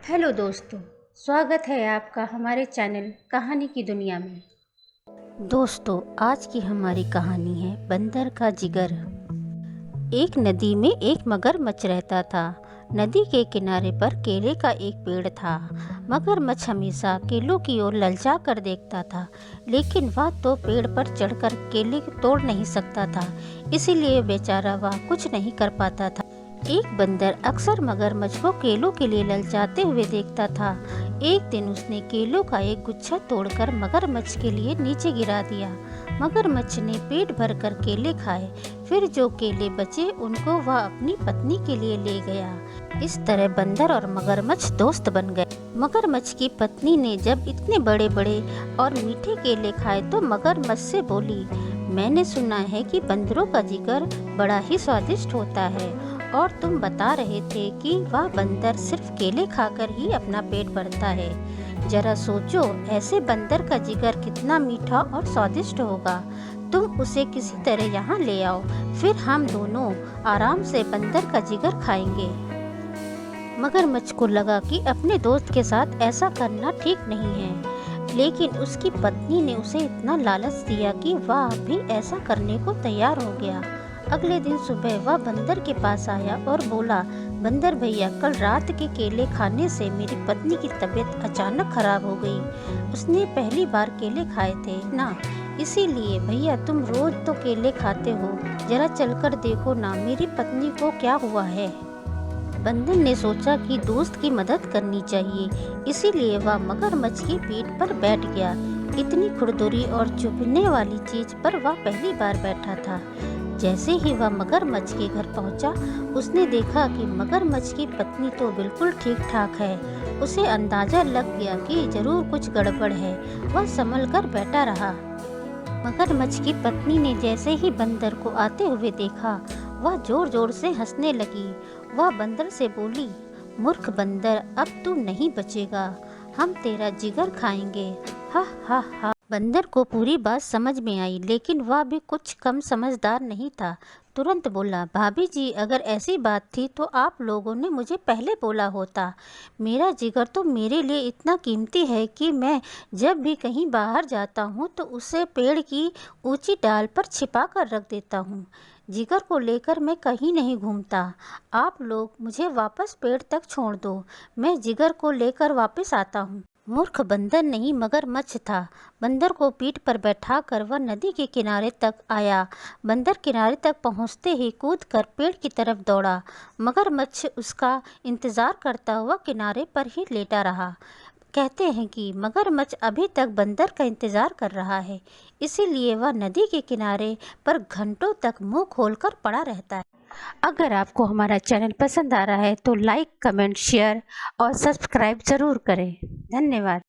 Hello दोस्तों, स्वागत है आपका हमारे चैनल कहानी की दुनिया में। दोस्तों, आज की हमारी कहानी है बंदर का जिगर। एक नदी में एक मगरमच्छ रहता था। नदी के किनारे पर केले का एक पेड़ था। मगरमच्छ हमेशा केलों की ओर ललचा कर देखता था, लेकिन वह तो पेड़ पर चढ़कर केले तोड़ नहीं सकता था, इसीलिए बेचारा वह कुछ नहीं कर पाता था। एक बंदर अक्सर मगरमच्छ को केलों के लिए ललचाते हुए देखता था। एक दिन उसने केलों का एक गुच्छा तोड़कर मगरमच्छ के लिए नीचे गिरा दिया। मगरमच्छ ने पेट भरकर केले खाए। फिर जो केले बचे उनको वह अपनी पत्नी के लिए ले गया। इस तरह बंदर और मगरमच्छ दोस्त बन गए। मगरमच्छ की पत्नी ने जब इतने बड़े बड़े और मीठे केले खाए तो मगरमच्छ से बोली, मैंने सुना है कि बंदरों का जिगर बड़ा ही स्वादिष्ट होता है, और तुम बता रहे थे कि वह बंदर सिर्फ केले खाकर ही अपना पेट भरता है। जरा सोचो, ऐसे बंदर का जिगर कितना मीठा और स्वादिष्ट होगा। तुम उसे किसी तरह यहाँ ले आओ, फिर हम दोनों आराम से बंदर का जिगर खाएंगे। मगरमच्छ को लगा कि अपने दोस्त के साथ ऐसा करना ठीक नहीं है, लेकिन उसकी पत्नी ने उसे इतना लालच दिया कि वह भी ऐसा करने को तैयार हो गया। अगले दिन सुबह वह बंदर के पास आया और बोला, बंदर भैया, कल रात के केले खाने से मेरी पत्नी की तबीयत अचानक खराब हो गई। उसने पहली बार केले खाए थे ना, इसीलिए भैया तुम रोज तो केले खाते हो, जरा चलकर देखो ना मेरी पत्नी को क्या हुआ है। बंदर ने सोचा कि दोस्त की मदद करनी चाहिए, इसीलिए वह मगरमच्छ की पीठ पर बैठ गया। इतनी खुरदुरी और चुभने वाली चीज पर वह पहली बार बैठा था। जैसे ही वह मगरमच्छ के घर पहुंचा, उसने देखा कि मगरमच्छ की पत्नी तो बिल्कुल ठीक ठाक है। उसे अंदाजा लग गया कि जरूर कुछ गड़बड़ है। वह संभल कर बैठा रहा। मगरमच्छ की पत्नी ने जैसे ही बंदर को आते हुए देखा, वह जोर जोर से हंसने लगी। वह बंदर से बोली, मूर्ख बंदर, अब तू नहीं बचेगा, हम तेरा जिगर खाएंगे। हा हा हा। बंदर को पूरी बात समझ में आई, लेकिन वह भी कुछ कम समझदार नहीं था। तुरंत बोला, भाभी जी, अगर ऐसी बात थी तो आप लोगों ने मुझे पहले बोला होता। मेरा जिगर तो मेरे लिए इतना कीमती है कि मैं जब भी कहीं बाहर जाता हूँ तो उसे पेड़ की ऊंची डाल पर छिपा कर रख देता हूँ। जिगर को लेकर मैं कहीं नहीं घूमता। आप लोग मुझे वापस पेड़ तक छोड़ दो, मैं जिगर को लेकर वापस आता हूँ। मूर्ख बंदर नहीं, मगरमच्छ था। बंदर को पीठ पर बैठाकर वह नदी के किनारे तक आया। बंदर किनारे तक पहुंचते ही कूदकर पेड़ की तरफ दौड़ा। मगरमच्छ उसका इंतजार करता हुआ किनारे पर ही लेटा रहा। कहते हैं कि मगरमच्छ अभी तक बंदर का इंतजार कर रहा है, इसीलिए वह नदी के किनारे पर घंटों तक मुंह खोलकर पड़ा रहता है। अगर आपको हमारा चैनल पसंद आ रहा है तो लाइक, कमेंट, शेयर और सब्सक्राइब जरूर करें। धन्यवाद।